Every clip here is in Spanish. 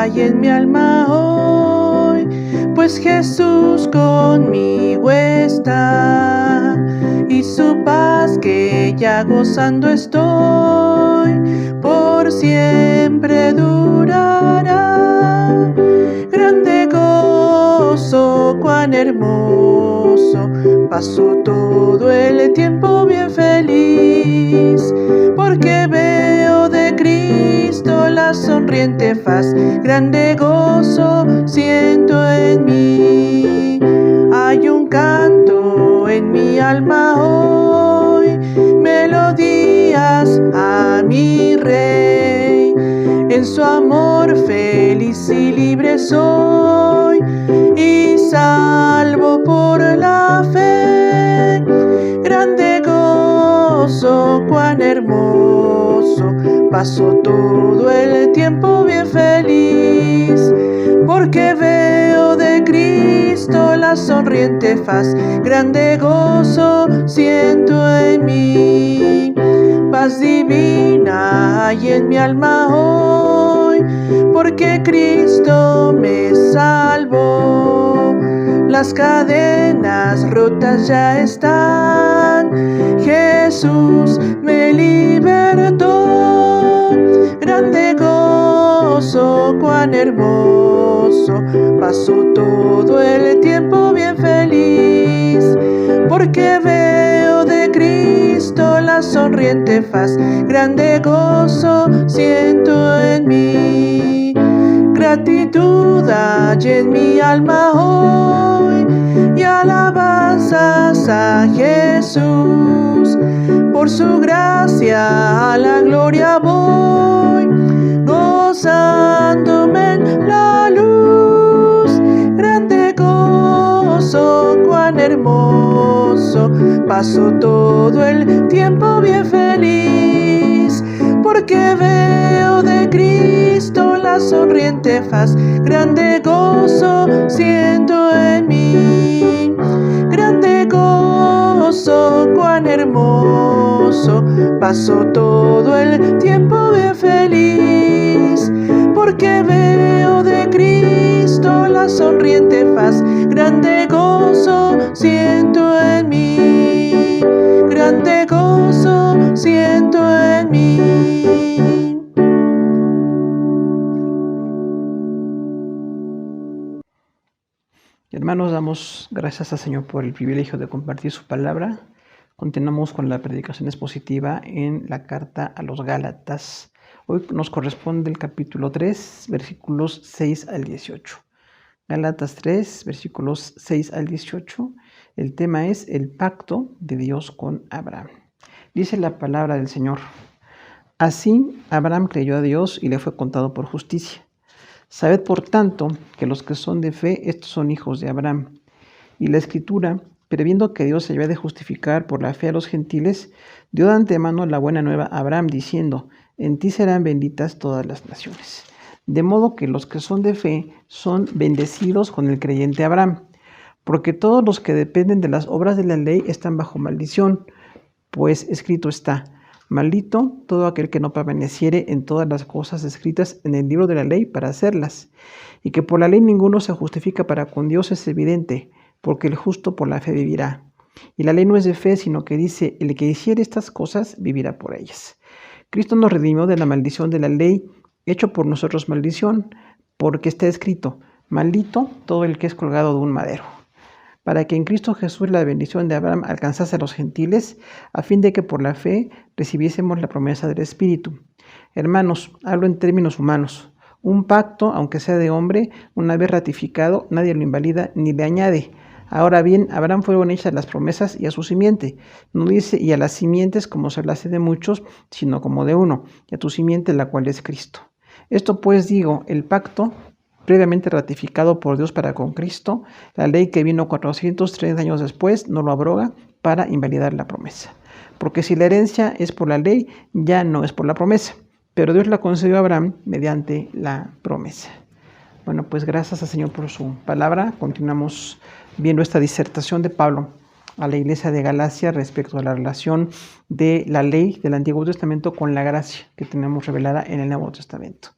hay en mi alma hoy, pues Jesús conmigo está, y su paz que ya gozando estoy, por siempre durará. Grande gozo, cuán hermoso, paso todo el tiempo bien feliz, porque veo de Cristo la sonriente faz. Grande gozo siento en mí. Hay un canto en mi alma hoy, melodías a mi Rey. En su amor feliz y libre soy, y salvo por la fe. Grande gozo, cuán hermoso, paso todo el tiempo bien feliz, porque veo de Cristo la sonriente faz. Grande gozo siento en mí. Paz divina hay en mi alma hoy, porque Cristo me salvó. Las cadenas rotas ya están, Jesús me libertó. Grande gozo, cuán hermoso, paso todo el tiempo bien feliz, porque veo de Cristo la sonriente faz. Grande gozo siento en mí. Gratitud hay en mi alma hoy, y alabanzas a Jesús. Por su gracia a la gloria voy, gozándome en la luz. Grande gozo, cuán hermoso, paso todo el tiempo bien feliz, porque veo de Cristo la sonriente faz. Grande gozo siento en mí. Grande gozo, cuán hermoso, paso todo el tiempo bien feliz, porque veo de Cristo la sonriente faz. Grande gozo siento en mí. Grande gozo siento en mí. Hermanos, damos gracias al Señor por el privilegio de compartir su palabra. Continuamos con la predicación expositiva en la carta a los Gálatas. Hoy nos corresponde el capítulo 3, versículos 6 al 18. Gálatas 3, versículos 6 al 18. El tema es el pacto de Dios con Abraham. Dice la palabra del Señor: Así Abraham creyó a Dios y le fue contado por justicia. Sabed, por tanto, que los que son de fe, estos son hijos de Abraham. Y la Escritura, previendo que Dios se había de justificar por la fe a los gentiles, dio de antemano la buena nueva a Abraham, diciendo: En ti serán benditas todas las naciones. De modo que los que son de fe son bendecidos con el creyente Abraham, porque todos los que dependen de las obras de la ley están bajo maldición, pues escrito está: Maldito todo aquel que no permaneciere en todas las cosas escritas en el libro de la ley para hacerlas. Y que por la ley ninguno se justifica para con Dios es evidente, porque el justo por la fe vivirá. Y la ley no es de fe, sino que dice: el que hiciere estas cosas vivirá por ellas. Cristo nos redimió de la maldición de la ley, hecho por nosotros maldición, porque está escrito: Maldito todo el que es colgado de un madero. Para que en Cristo Jesús la bendición de Abraham alcanzase a los gentiles, a fin de que por la fe recibiésemos la promesa del Espíritu. Hermanos, hablo en términos humanos. Un pacto, aunque sea de hombre, una vez ratificado, nadie lo invalida ni le añade. Ahora bien, a Abraham fueron hechas las promesas y a su simiente. No dice y a las simientes como se lo hace de muchos, sino como de uno, y a tu simiente, la cual es Cristo. Esto pues digo, el pacto previamente ratificado por Dios para con Cristo, la ley que vino 430 años después no lo abroga para invalidar la promesa. Porque si la herencia es por la ley, ya no es por la promesa, pero Dios la concedió a Abraham mediante la promesa. Bueno, pues gracias al Señor por su palabra. Continuamos viendo esta disertación de Pablo a la iglesia de Galacia respecto a la relación de la ley del Antiguo Testamento con la gracia que tenemos revelada en el Nuevo Testamento.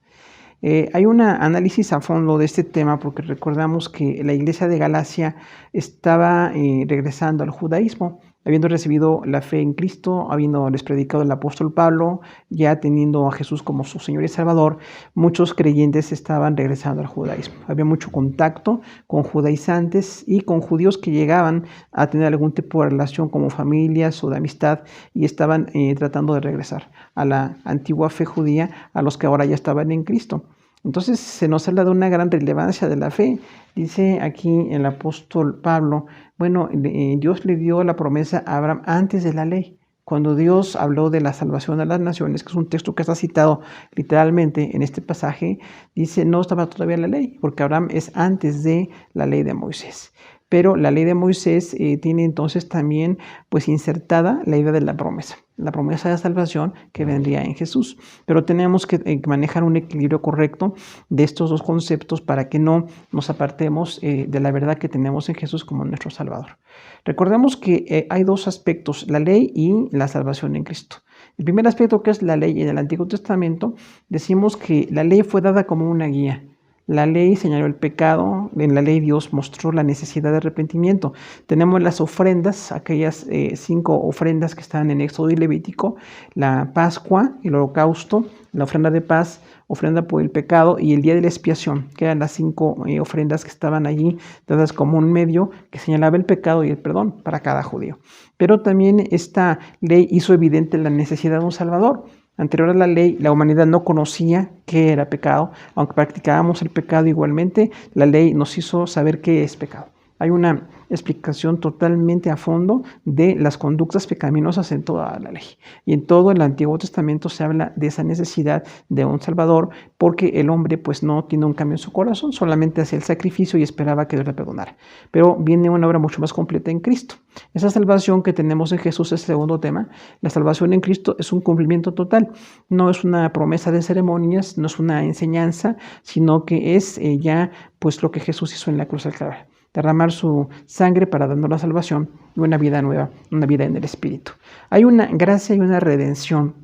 Hay un análisis a fondo de este tema porque recordamos que la iglesia de Galacia estaba regresando al judaísmo, habiendo recibido la fe en Cristo, habiéndoles predicado el apóstol Pablo, ya teniendo a Jesús como su Señor y Salvador. Muchos creyentes estaban regresando al judaísmo. Había mucho contacto con judaizantes y con judíos que llegaban a tener algún tipo de relación como familias o de amistad y estaban tratando de regresar a la antigua fe judía, a los que ahora ya estaban en Cristo. Entonces se nos habla de una gran relevancia de la fe. Dice aquí el apóstol Pablo, bueno, Dios le dio la promesa a Abraham antes de la ley. Cuando Dios habló de la salvación a las naciones, que es un texto que está citado literalmente en este pasaje, dice, no estaba todavía la ley, porque Abraham es antes de la ley de Moisés. Pero la ley de Moisés tiene entonces también pues insertada la idea de la promesa de salvación que vendría en Jesús. Pero tenemos que manejar un equilibrio correcto de estos dos conceptos para que no nos apartemos de la verdad que tenemos en Jesús como nuestro Salvador. Recordemos que hay dos aspectos, la ley y la salvación en Cristo. El primer aspecto, que es la ley en el Antiguo Testamento, decimos que la ley fue dada como una guía. La ley señaló el pecado, en la ley Dios mostró la necesidad de arrepentimiento. Tenemos las ofrendas, aquellas 5 ofrendas que están en Éxodo y Levítico, la Pascua, el holocausto, la ofrenda de paz, ofrenda por el pecado y el día de la expiación, que eran las 5 ofrendas que estaban allí, dadas como un medio que señalaba el pecado y el perdón para cada judío. Pero también esta ley hizo evidente la necesidad de un Salvador. Anterior a la ley, la humanidad no conocía qué era pecado, aunque practicábamos el pecado igualmente, la ley nos hizo saber qué es pecado. Hay una explicación totalmente a fondo de las conductas pecaminosas en toda la ley. Y en todo el Antiguo Testamento se habla de esa necesidad de un Salvador, porque el hombre pues no tiene un cambio en su corazón, solamente hacía el sacrificio y esperaba que Dios le perdonara. Pero viene una obra mucho más completa en Cristo. Esa salvación que tenemos en Jesús es el segundo tema. La salvación en Cristo es un cumplimiento total. No es una promesa de ceremonias, no es una enseñanza, sino que es ya pues lo que Jesús hizo en la cruz del Calvario. Derramar su sangre para darnos la salvación y una vida nueva, una vida en el Espíritu. Hay una gracia y una redención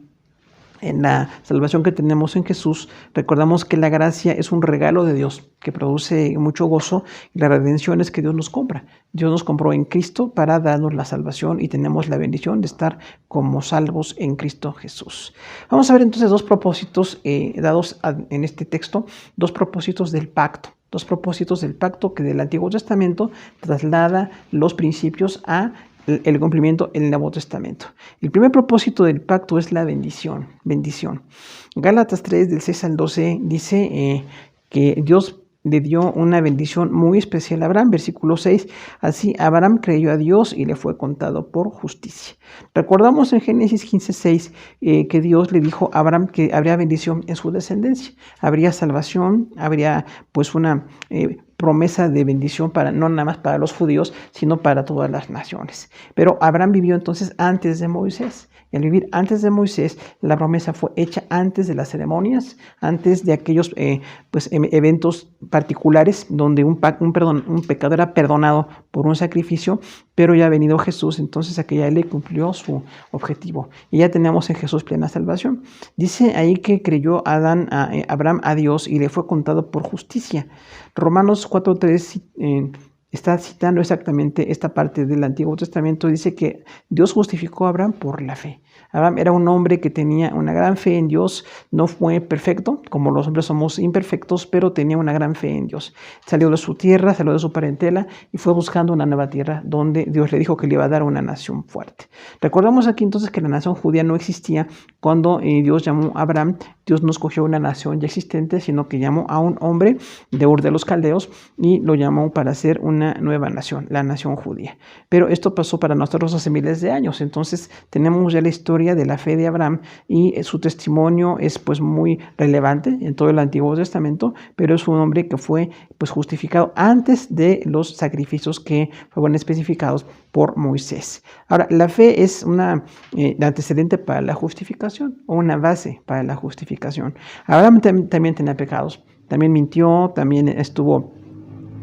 en la salvación que tenemos en Jesús. Recordamos que la gracia es un regalo de Dios que produce mucho gozo, y la redención es que Dios nos compra. Dios nos compró en Cristo para darnos la salvación y tenemos la bendición de estar como salvos en Cristo Jesús. Vamos a ver entonces dos propósitos dados en este texto, dos propósitos del pacto. Dos propósitos del pacto que del Antiguo Testamento traslada los principios a el cumplimiento en el Nuevo Testamento. El primer propósito del pacto es la bendición. Gálatas 3, del 6 al 12, dice que Dios le dio una bendición muy especial a Abraham. Versículo 6, así Abraham creyó a Dios y le fue contado por justicia. Recordamos en Génesis 15:6 que Dios le dijo a Abraham que habría bendición en su descendencia, habría salvación, habría pues una promesa de bendición para no nada más para los judíos, sino para todas las naciones. Pero Abraham vivió entonces antes de Moisés. Y al vivir antes de Moisés, la promesa fue hecha antes de las ceremonias, antes de aquellos eventos particulares donde un pecado era perdonado por un sacrificio, pero ya ha venido Jesús, entonces aquella ley cumplió su objetivo. Y ya tenemos en Jesús plena salvación. Dice ahí que creyó Abraham a Dios y le fue contado por justicia. Romanos 4:3 está citando exactamente esta parte del Antiguo Testamento. Dice que Dios justificó a Abraham por la fe. Abraham era un hombre que tenía una gran fe en Dios, no fue perfecto, como los hombres somos imperfectos, pero tenía una gran fe en Dios. Salió de su tierra, salió de su parentela y fue buscando una nueva tierra donde Dios le dijo que le iba a dar una nación fuerte. Recordamos aquí entonces que la nación judía no existía cuando Dios llamó a Abraham. Dios no escogió una nación ya existente, sino que llamó a un hombre de Ur de los Caldeos y lo llamó para ser una nueva nación, la nación judía. Pero esto pasó para nosotros hace miles de años, entonces tenemos ya la historia de la fe de Abraham y su testimonio es pues muy relevante en todo el Antiguo Testamento, pero es un hombre que fue pues justificado antes de los sacrificios que fueron especificados por Moisés. Ahora, la fe es un antecedente para la justificación o una base para la justificación. Abraham también tenía pecados, también mintió, también estuvo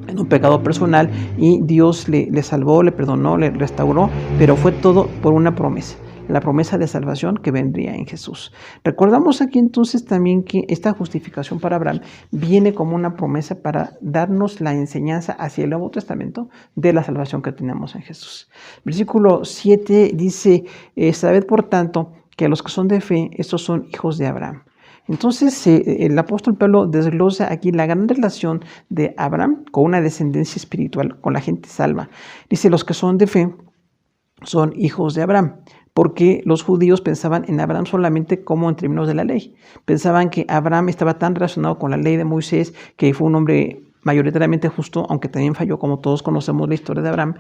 en un pecado personal y Dios le salvó, le perdonó, le restauró, pero fue todo por una promesa. la promesa de salvación que vendría en Jesús. Recordamos aquí entonces también que esta justificación para Abraham viene como una promesa para darnos la enseñanza hacia el Nuevo Testamento de la salvación que tenemos en Jesús. Versículo 7 dice, sabed por tanto que los que son de fe, estos son hijos de Abraham. Entonces el apóstol Pablo desglosa aquí la gran relación de Abraham con una descendencia espiritual, con la gente salva. Dice, los que son de fe son hijos de Abraham, porque los judíos pensaban en Abraham solamente como en términos de la ley. Pensaban que Abraham estaba tan relacionado con la ley de Moisés, que fue un hombre mayoritariamente justo, aunque también falló, como todos conocemos la historia de Abraham,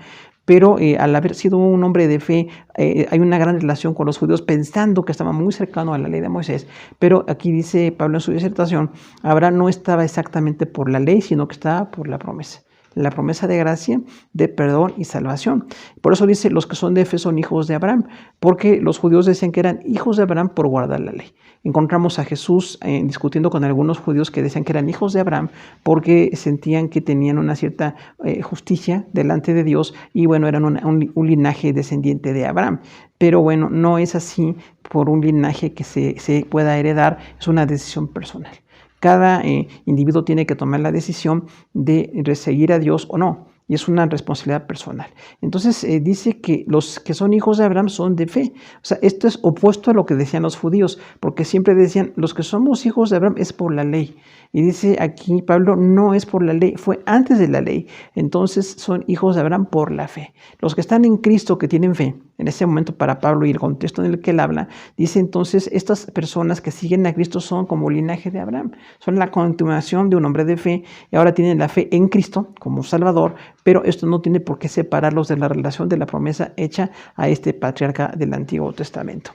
pero al haber sido un hombre de fe, hay una gran relación con los judíos, pensando que estaba muy cercano a la ley de Moisés. Pero aquí dice Pablo en su disertación, Abraham no estaba exactamente por la ley, sino que estaba por la promesa de gracia, de perdón y salvación. Por eso dice, los que son de fe son hijos de Abraham, porque los judíos decían que eran hijos de Abraham por guardar la ley. Encontramos a Jesús discutiendo con algunos judíos que decían que eran hijos de Abraham porque sentían que tenían una cierta justicia delante de Dios y bueno, eran un linaje descendiente de Abraham. Pero bueno, no es así por un linaje que se pueda heredar, es una decisión personal. Cada individuo tiene que tomar la decisión de seguir a Dios o no. Y es una responsabilidad personal. Entonces dice que los que son hijos de Abraham son de fe. O sea, esto es opuesto a lo que decían los judíos, porque siempre decían, los que somos hijos de Abraham es por la ley. Y dice aquí Pablo, no es por la ley, fue antes de la ley. Entonces son hijos de Abraham por la fe. Los que están en Cristo, que tienen fe, en ese momento para Pablo y el contexto en el que él habla, dice entonces, estas personas que siguen a Cristo son como linaje de Abraham. Son la continuación de un hombre de fe y ahora tienen la fe en Cristo como Salvador, pero esto no tiene por qué separarlos de la relación de la promesa hecha a este patriarca del Antiguo Testamento.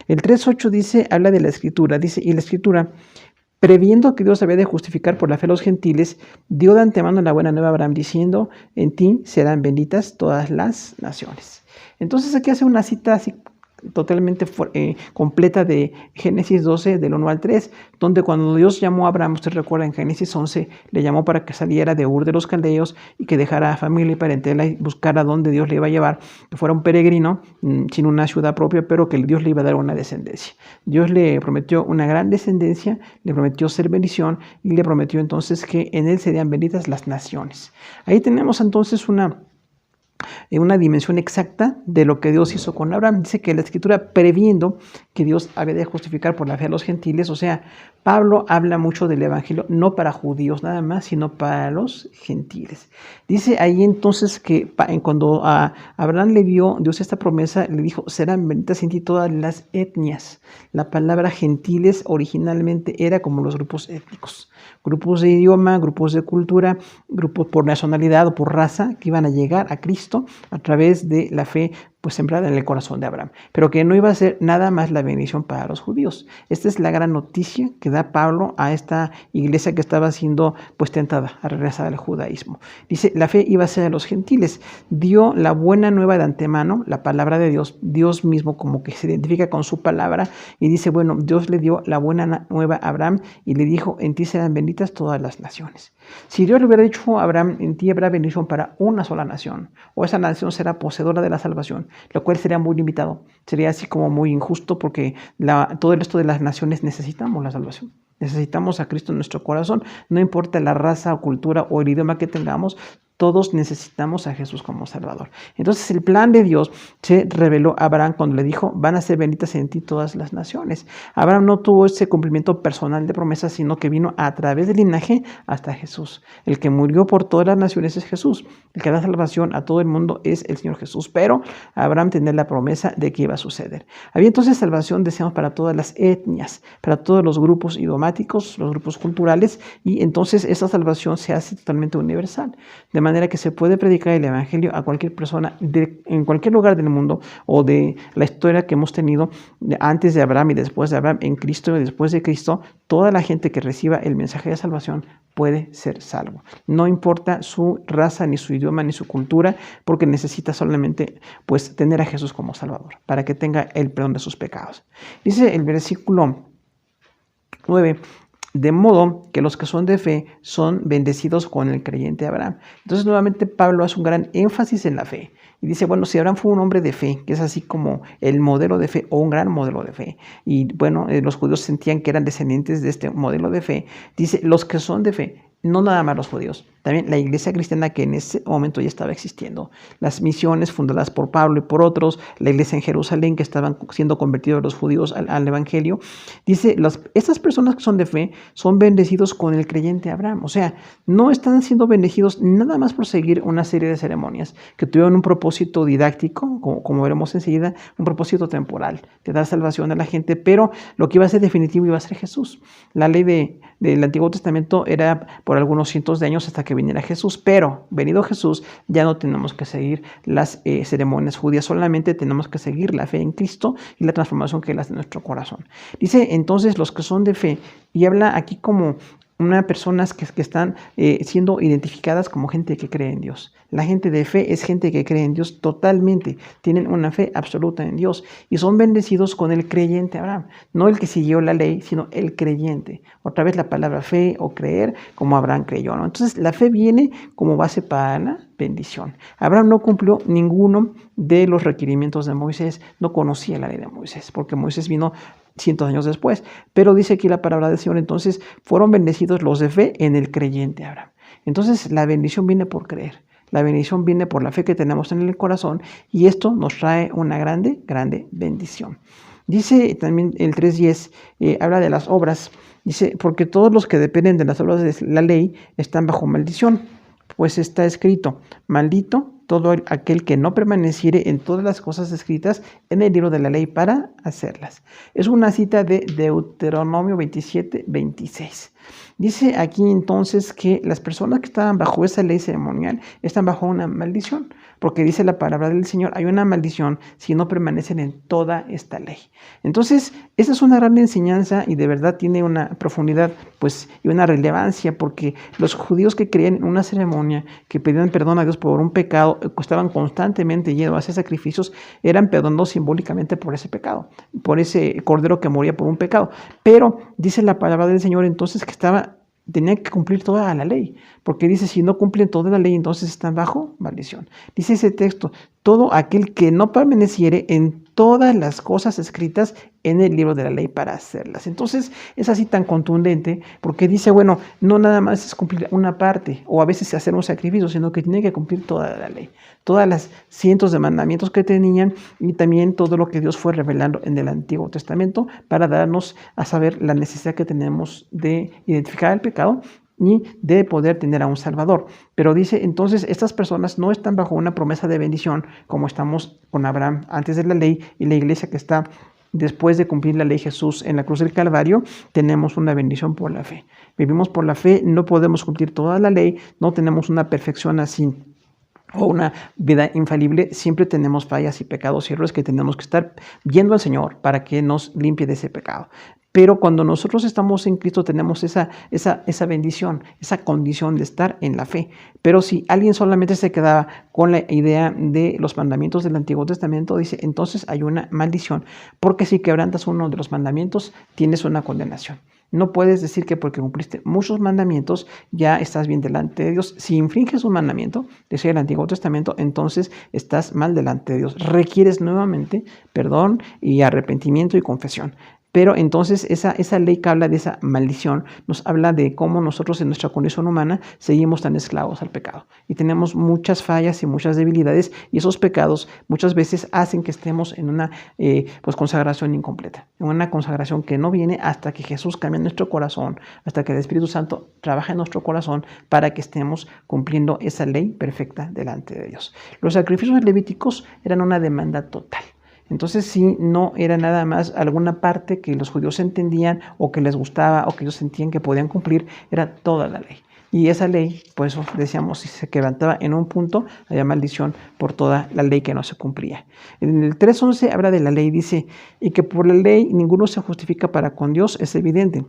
El 3.8 dice, habla de la Escritura, dice, y la Escritura, previendo que Dios había de justificar por la fe a los gentiles, dio de antemano la buena nueva a Abraham, diciendo, en ti serán benditas todas las naciones. Entonces aquí hace una cita así totalmente completa de Génesis 12, del 1 al 3, donde cuando Dios llamó a Abraham, usted recuerda en Génesis 11, le llamó para que saliera de Ur de los Caldeos y que dejara familia y parentela y buscara dónde Dios le iba a llevar, que fuera un peregrino sin una ciudad propia, pero que Dios le iba a dar una descendencia. Dios le prometió una gran descendencia, le prometió ser bendición y le prometió entonces que en él serían benditas las naciones. Ahí tenemos entonces una dimensión exacta de lo que Dios hizo con Abraham. Dice que la Escritura, previendo que Dios había de justificar por la fe a los gentiles, o sea, Pablo habla mucho del Evangelio, no para judíos nada más, sino para los gentiles. Dice ahí entonces que cuando a Abraham le dio Dios esta promesa, le dijo, serán benditas en ti todas las etnias. La palabra gentiles originalmente era como los grupos étnicos, grupos de idioma, grupos de cultura, grupos por nacionalidad o por raza que iban a llegar a Cristo a través de la fe pues sembrada en el corazón de Abraham, pero que no iba a ser nada más la bendición para los judíos. Esta es la gran noticia que da Pablo a esta iglesia que estaba siendo pues tentada a regresar al judaísmo. Dice, la fe iba a ser a los gentiles. Dio la buena nueva de antemano, la palabra de Dios, Dios mismo como que se identifica con su palabra y dice, bueno, Dios le dio la buena nueva a Abraham y le dijo, en ti serán benditas todas las naciones. Si Dios le hubiera dicho a Abraham, en ti habrá bendición para una sola nación, o esa nación será poseedora de la salvación, lo cual sería muy limitado, sería así como muy injusto porque todo el resto de las naciones necesitamos la salvación. Necesitamos a Cristo en nuestro corazón, no importa la raza o cultura o el idioma que tengamos, todos necesitamos a Jesús como Salvador. Entonces el plan de Dios se reveló a Abraham cuando le dijo, van a ser benditas en ti todas las naciones. Abraham no tuvo ese cumplimiento personal de promesa, sino que vino a través del linaje hasta Jesús. El que murió por todas las naciones es Jesús. El que da salvación a todo el mundo es el Señor Jesús. Pero Abraham tenía la promesa de que iba a suceder. Había entonces salvación, decíamos, para todas las etnias, para todos los grupos idiomáticos, los grupos culturales, y entonces esa salvación se hace totalmente universal. De manera que se puede predicar el Evangelio a cualquier persona en cualquier lugar del mundo o de la historia que hemos tenido antes de Abraham y después de Abraham, en Cristo y después de Cristo. Toda la gente que reciba el mensaje de salvación puede ser salvo. No importa su raza, ni su idioma, ni su cultura, porque necesita solamente pues tener a Jesús como Salvador para que tenga el perdón de sus pecados. Dice el versículo 9, De modo que los que son de fe son bendecidos con el creyente Abraham. Entonces nuevamente Pablo hace un gran énfasis en la fe. Y dice, bueno, si Abraham fue un hombre de fe, que es así como el modelo de fe o un gran modelo de fe, y bueno, los judíos sentían que eran descendientes de este modelo de fe, dice, los que son de fe, no nada más los judíos, también la iglesia cristiana que en ese momento ya estaba existiendo, las misiones fundadas por Pablo y por otros, la iglesia en Jerusalén que estaban siendo convertidos los judíos al evangelio, dice, estas personas que son de fe son bendecidos con el creyente Abraham, o sea, no están siendo bendecidos nada más por seguir una serie de ceremonias que tuvieron un propósito didáctico, como veremos enseguida, un propósito temporal, de dar salvación a la gente, pero lo que iba a ser definitivo iba a ser Jesús. La ley del Antiguo Testamento era por algunos cientos de años hasta que viniera Jesús, pero venido Jesús ya no tenemos que seguir las ceremonias judías, solamente tenemos que seguir la fe en Cristo y la transformación que Él hace en nuestro corazón. Dice entonces los que son de fe, y habla aquí como unas personas que están siendo identificadas como gente que cree en Dios. La gente de fe es gente que cree en Dios totalmente, tienen una fe absoluta en Dios y son bendecidos con el creyente Abraham, no el que siguió la ley, sino el creyente. Otra vez la palabra fe o creer, como Abraham creyó, ¿no? Entonces la fe viene como base para la bendición. Abraham no cumplió ninguno de los requerimientos de Moisés, no conocía la ley de Moisés, porque Moisés vino cientos de años después, pero dice aquí la palabra del Señor, entonces fueron bendecidos los de fe en el creyente Abraham. Entonces la bendición viene por creer, la bendición viene por la fe que tenemos en el corazón y esto nos trae una grande, grande bendición. Dice también el 3:10, habla de las obras, dice, porque todos los que dependen de las obras de la ley están bajo maldición, pues está escrito, maldito todo aquel que no permaneciere en todas las cosas escritas en el libro de la ley para hacerlas. Es una cita de Deuteronomio 27:26. Dice aquí entonces que las personas que estaban bajo esa ley ceremonial están bajo una maldición, porque dice la palabra del Señor, hay una maldición si no permanecen en toda esta ley. Entonces, esa es una gran enseñanza y de verdad tiene una profundidad pues, y una relevancia, porque los judíos que creían en una ceremonia, que pedían perdón a Dios por un pecado, estaban constantemente yendo a hacer sacrificios, eran perdonados simbólicamente por ese pecado, por ese cordero que moría por un pecado. Pero dice la palabra del Señor entonces que tenían que cumplir toda la ley, porque dice, si no cumplen toda la ley, entonces están bajo maldición. Dice ese texto, todo aquel que no permaneciere en todas las cosas escritas en el libro de la ley para hacerlas. Entonces es así tan contundente, porque dice, bueno, no nada más es cumplir una parte, o a veces hacer un sacrificio, sino que tiene que cumplir toda la ley, todas las cientos de mandamientos que tenían, y también todo lo que Dios fue revelando en el Antiguo Testamento, para darnos a saber la necesidad que tenemos de identificar el pecado, ni de poder tener a un Salvador. Pero dice, entonces, estas personas no están bajo una promesa de bendición, como estamos con Abraham antes de la ley, y la iglesia que está después de cumplir la ley Jesús en la cruz del Calvario, tenemos una bendición por la fe. Vivimos por la fe, no podemos cumplir toda la ley, no tenemos una perfección así o una vida infalible, siempre tenemos fallas y pecados y errores que tenemos que estar viendo al Señor para que nos limpie de ese pecado. Pero cuando nosotros estamos en Cristo tenemos esa bendición, esa condición de estar en la fe. Pero si alguien solamente se quedaba con la idea de los mandamientos del Antiguo Testamento, dice, entonces hay una maldición, porque si quebrantas uno de los mandamientos, tienes una condenación. No puedes decir que porque cumpliste muchos mandamientos ya estás bien delante de Dios. Si infringes un mandamiento, decía el Antiguo Testamento, entonces estás mal delante de Dios. Requieres nuevamente perdón y arrepentimiento y confesión. Pero entonces esa ley que habla de esa maldición nos habla de cómo nosotros en nuestra condición humana seguimos tan esclavos al pecado. Y tenemos muchas fallas y muchas debilidades, y esos pecados muchas veces hacen que estemos en una consagración incompleta, en una consagración que no viene hasta que Jesús cambie nuestro corazón, hasta que el Espíritu Santo trabaje en nuestro corazón para que estemos cumpliendo esa ley perfecta delante de Dios. Los sacrificios levíticos eran una demanda total. Entonces sí, no era nada más alguna parte que los judíos entendían o que les gustaba o que ellos sentían que podían cumplir, era toda la ley. Y esa ley, pues decíamos, si se quebrantaba en un punto, había maldición por toda la ley que no se cumplía. En el 3:11 habla de la ley, dice, y que por la ley ninguno se justifica para con Dios, es evidente,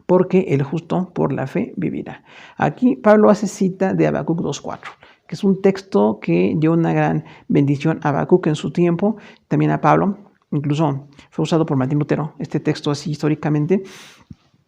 porque el justo por la fe vivirá. Aquí Pablo hace cita de Habacuc 2:4. Que es un texto que dio una gran bendición a Habacuc en su tiempo, también a Pablo, incluso fue usado por Martín Lutero, este texto así históricamente,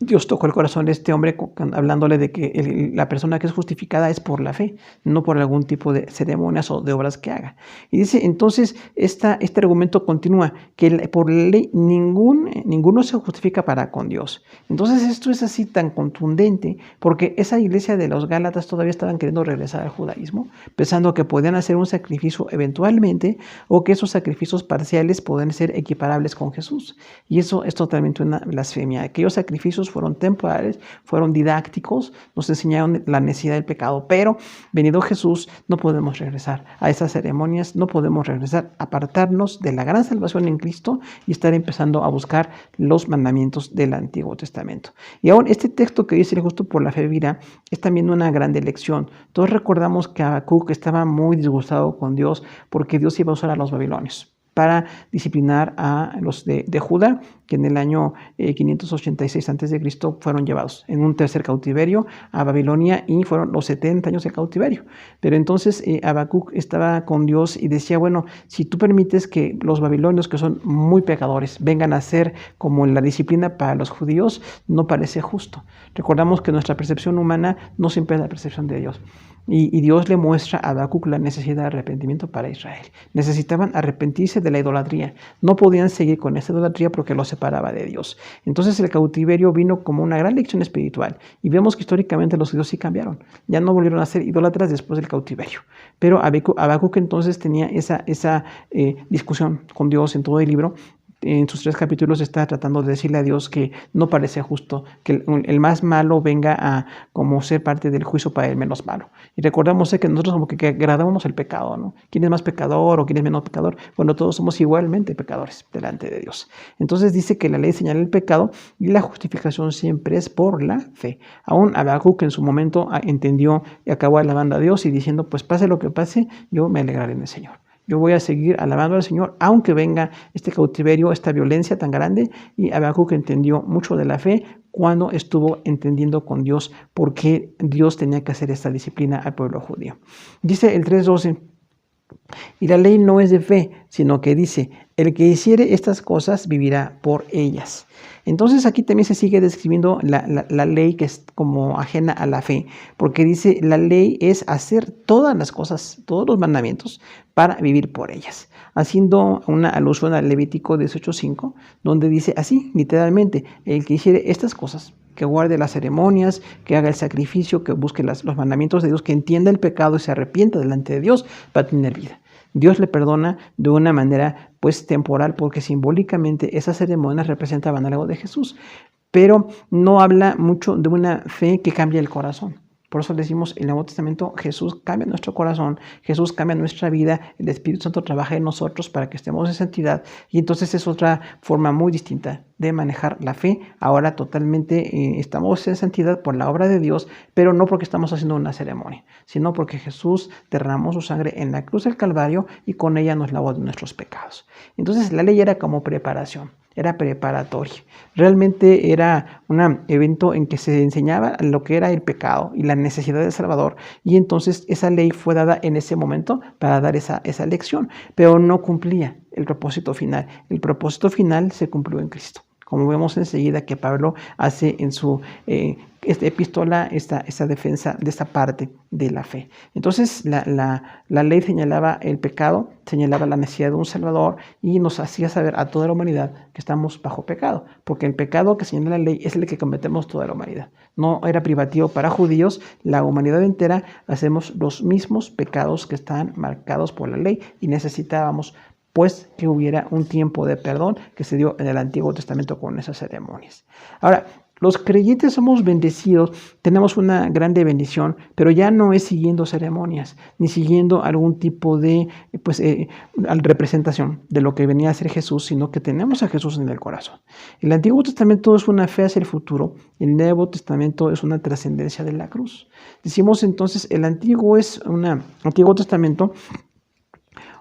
Dios tocó el corazón de este hombre hablándole de que la persona que es justificada es por la fe, no por algún tipo de ceremonias o de obras que haga. Y dice, entonces, este argumento continúa, que por la ley ninguno se justifica para con Dios. Entonces esto es así tan contundente, porque esa iglesia de los Gálatas todavía estaban queriendo regresar al judaísmo, pensando que podían hacer un sacrificio eventualmente, o que esos sacrificios parciales pueden ser equiparables con Jesús. Y eso es totalmente una blasfemia. Aquellos sacrificios fueron temporales, fueron didácticos, nos enseñaron la necesidad del pecado, pero venido Jesús no podemos regresar a esas ceremonias, no podemos regresar, apartarnos de la gran salvación en Cristo y estar empezando a buscar los mandamientos del Antiguo Testamento. Y aún este texto que dice el justo por la fe vivirá es también una grande lección. Todos recordamos que Habacuc estaba muy disgustado con Dios porque Dios iba a usar a los babilonios para disciplinar a los de Judá, que en el año 586 a.C. fueron llevados en un tercer cautiverio a Babilonia y fueron los 70 años de cautiverio. Pero entonces Habacuc estaba con Dios y decía, bueno, si tú permites que los babilonios, que son muy pecadores, vengan a ser como la disciplina para los judíos, no parece justo. Recordamos que nuestra percepción humana no siempre es la percepción de Dios. Y Dios le muestra a Habacuc la necesidad de arrepentimiento para Israel. Necesitaban arrepentirse de la idolatría. No podían seguir con esa idolatría porque los separaba de Dios. Entonces el cautiverio vino como una gran lección espiritual. Y vemos que históricamente los judíos sí cambiaron. Ya no volvieron a ser idólatras después del cautiverio. Pero Habacuc entonces tenía esa discusión con Dios en todo el libro. En sus 3 capítulos está tratando de decirle a Dios que no parece justo que el más malo venga a como ser parte del juicio para el menos malo. Y recordamos que nosotros como que agradamos el pecado, ¿no? ¿Quién es más pecador o quién es menos pecador? Bueno, todos somos igualmente pecadores delante de Dios. Entonces dice que la ley señala el pecado y la justificación siempre es por la fe. Aún Habacuc en su momento entendió y acabó alabando a Dios y diciendo, pues pase lo que pase, yo me alegraré en el Señor. Yo voy a seguir alabando al Señor, aunque venga este cautiverio, esta violencia tan grande. Y Habacuc entendió mucho de la fe cuando estuvo entendiendo con Dios por qué Dios tenía que hacer esta disciplina al pueblo judío. Dice el 3:12, y la ley no es de fe, sino que dice, el que hiciere estas cosas vivirá por ellas. Entonces aquí también se sigue describiendo la ley que es como ajena a la fe, porque dice la ley es hacer todas las cosas, todos los mandamientos para vivir por ellas, haciendo una alusión al Levítico 18:5, donde dice así, literalmente, el que hiciere estas cosas, que guarde las ceremonias, que haga el sacrificio, que busque los mandamientos de Dios, que entienda el pecado y se arrepienta delante de Dios, va a tener vida. Dios le perdona de una manera pues temporal, porque simbólicamente esas ceremonias representaban algo de Jesús, pero no habla mucho de una fe que cambia el corazón. Por eso decimos en el Nuevo Testamento, Jesús cambia nuestro corazón, Jesús cambia nuestra vida, el Espíritu Santo trabaja en nosotros para que estemos en santidad, y entonces es otra forma muy distinta de manejar la fe. Ahora totalmente estamos en santidad por la obra de Dios, pero no porque estamos haciendo una ceremonia, sino porque Jesús derramó su sangre en la cruz del Calvario y con ella nos lavó de nuestros pecados. Entonces la ley era como preparación. Era preparatorio. Realmente era un evento en que se enseñaba lo que era el pecado y la necesidad del Salvador. Y entonces esa ley fue dada en ese momento para dar esa lección, pero no cumplía el propósito final. El propósito final se cumplió en Cristo, como vemos enseguida que Pablo hace en su epístola esta defensa de esta parte de la fe. Entonces la ley señalaba el pecado, señalaba la necesidad de un Salvador y nos hacía saber a toda la humanidad que estamos bajo pecado, porque el pecado que señala la ley es el que cometemos toda la humanidad. No era privativo para judíos, la humanidad entera hacemos los mismos pecados que están marcados por la ley y necesitábamos pues que hubiera un tiempo de perdón que se dio en el Antiguo Testamento con esas ceremonias. Ahora, los creyentes somos bendecidos, tenemos una grande bendición, pero ya no es siguiendo ceremonias, ni siguiendo algún tipo de representación de lo que venía a ser Jesús, sino que tenemos a Jesús en el corazón. El Antiguo Testamento es una fe hacia el futuro, el Nuevo Testamento es una trascendencia de la cruz. Decimos entonces, el Antiguo Testamento,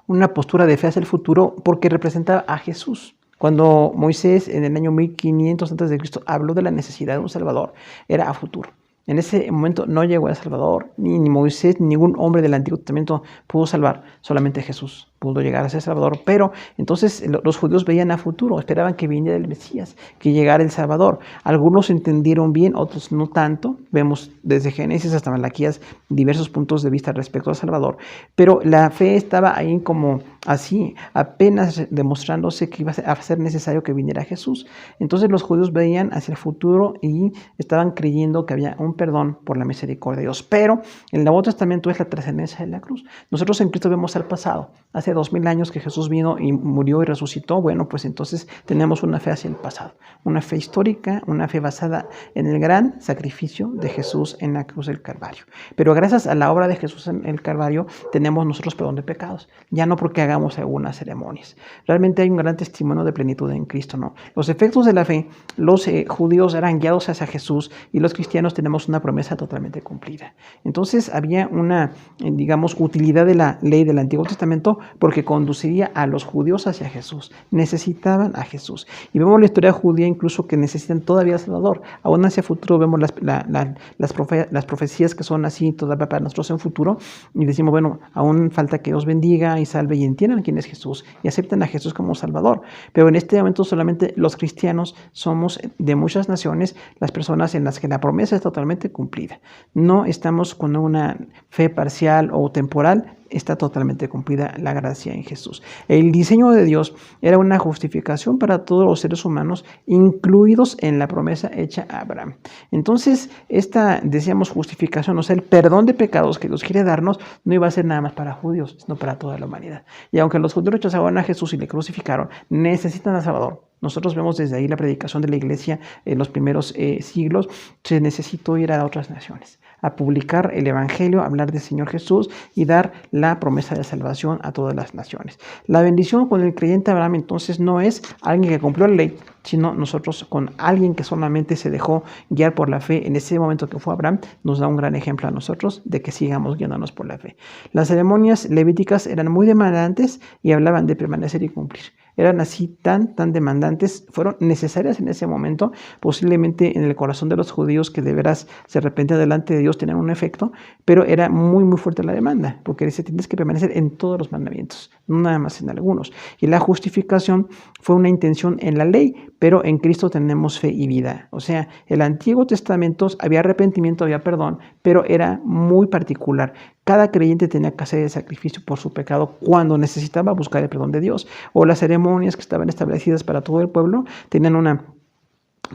una postura de fe hacia el futuro porque representaba a Jesús. Cuando Moisés en el año 1500 a.C. habló de la necesidad de un Salvador, era a futuro. En ese momento no llegó el Salvador, ni Moisés, ni ningún hombre del Antiguo Testamento pudo salvar, solamente Jesús. pudo llegar a ser Salvador, pero entonces los judíos veían a futuro, esperaban que viniera el Mesías, que llegara el Salvador. Algunos entendieron bien, otros no tanto. Vemos desde Génesis hasta Malaquías diversos puntos de vista respecto al Salvador, pero la fe estaba ahí como así, apenas demostrándose que iba a ser necesario que viniera Jesús. Entonces los judíos veían hacia el futuro y estaban creyendo que había un perdón por la misericordia de Dios. Pero el Nuevo Testamento es la trascendencia de la cruz. Nosotros en Cristo vemos al pasado. Hace 2000 años que Jesús vino y murió y resucitó. Bueno, pues entonces tenemos una fe hacia el pasado. Una fe histórica, una fe basada en el gran sacrificio de Jesús en la cruz del Calvario. Pero gracias a la obra de Jesús en el Calvario tenemos nosotros perdón de pecados. Ya no porque hagamos algunas ceremonias. Realmente hay un gran testimonio de plenitud en Cristo, ¿no? Los efectos de la fe, los judíos eran guiados hacia Jesús y los cristianos tenemos una promesa totalmente cumplida. Entonces había una, digamos, utilidad de la ley del Antiguo Testamento porque conduciría a los judíos hacia Jesús. Necesitaban a Jesús. Y vemos la historia judía incluso que necesitan todavía Salvador. Aún hacia futuro vemos las profecías que son así todavía para nosotros en futuro y decimos, bueno, aún falta que Dios bendiga y salve y entiendan quién es Jesús y acepten a Jesús como Salvador. Pero en este momento solamente los cristianos somos de muchas naciones las personas en las que la promesa es totalmente cumplida. No estamos con una fe parcial o temporal, está totalmente cumplida la gracia en Jesús. El diseño de Dios era una justificación para todos los seres humanos, incluidos en la promesa hecha a Abraham. Entonces, esta, decíamos, justificación, o sea, el perdón de pecados que Dios quiere darnos, no iba a ser nada más para judíos, sino para toda la humanidad. Y aunque los judíos rechazaban a Jesús y le crucificaron, necesitan a Salvador. Nosotros vemos desde ahí la predicación de la iglesia en los primeros siglos. Se necesitó ir a otras naciones, a publicar el evangelio, hablar del Señor Jesús y dar la promesa de salvación a todas las naciones. La bendición con el creyente Abraham entonces no es alguien que cumplió la ley, sino nosotros con alguien que solamente se dejó guiar por la fe en ese momento que fue Abraham, nos da un gran ejemplo a nosotros de que sigamos guiándonos por la fe. Las ceremonias levíticas eran muy demandantes y hablaban de permanecer y cumplir. Eran así tan demandantes, fueron necesarias en ese momento, posiblemente en el corazón de los judíos que de veras se arrepentían delante de Dios tenían un efecto, pero era muy fuerte la demanda, porque dice, tienes que permanecer en todos los mandamientos, no nada más en algunos. Y la justificación fue una intención en la ley, pero en Cristo tenemos fe y vida. O sea, el Antiguo Testamento había arrepentimiento, había perdón, pero era muy particular. Cada creyente tenía que hacer el sacrificio por su pecado cuando necesitaba buscar el perdón de Dios. O las ceremonias que estaban establecidas para todo el pueblo tenían una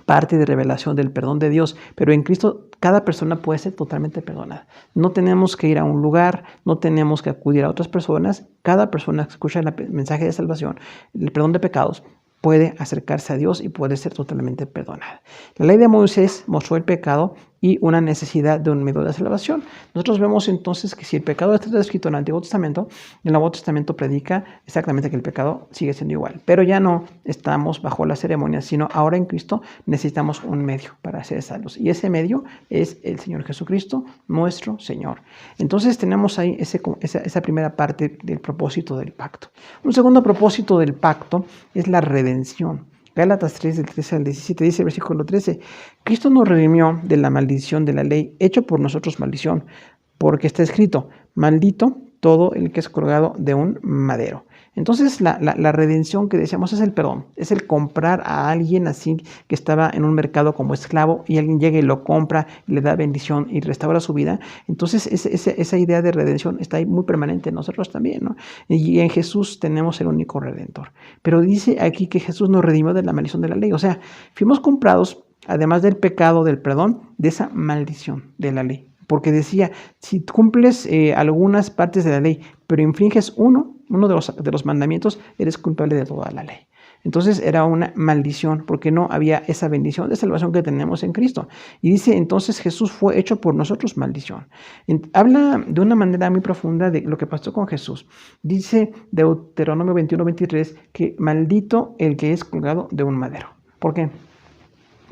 parte de revelación del perdón de Dios, pero en Cristo cada persona puede ser totalmente perdonada. No tenemos que ir a un lugar, no tenemos que acudir a otras personas. Cada persona que escucha el mensaje de salvación, el perdón de pecados, puede acercarse a Dios y puede ser totalmente perdonada. La ley de Moisés mostró el pecado y una necesidad de un medio de salvación. Nosotros vemos entonces que si el pecado está descrito en el Antiguo Testamento, el Nuevo Testamento predica exactamente que el pecado sigue siendo igual, pero ya no estamos bajo las ceremonias, sino ahora en Cristo necesitamos un medio para ser salvos, y ese medio es el Señor Jesucristo, nuestro Señor. Entonces tenemos ahí esa primera parte del propósito del pacto. Un segundo propósito del pacto es la redención. Gálatas 3, del 13 al 17, dice el versículo 13, Cristo nos redimió de la maldición de la ley, hecho por nosotros maldición, porque está escrito, maldito todo el que es colgado de un madero. Entonces la redención que decíamos es el perdón, es el comprar a alguien así que estaba en un mercado como esclavo y alguien llega y lo compra, y le da bendición y restaura su vida. Entonces esa idea de redención está ahí muy permanente en nosotros también, ¿no? Y en Jesús tenemos el único redentor. Pero dice aquí que Jesús nos redimió de la maldición de la ley, o sea, fuimos comprados, además del pecado, del perdón, de esa maldición de la ley. Porque decía, si cumples algunas partes de la ley, pero infringes uno de los mandamientos, eres culpable de toda la ley. Entonces era una maldición, porque no había esa bendición de salvación que tenemos en Cristo. Y dice, entonces Jesús fue hecho por nosotros maldición. Habla de una manera muy profunda de lo que pasó con Jesús. Dice Deuteronomio 21, 23, que maldito el que es colgado de un madero. ¿Por qué?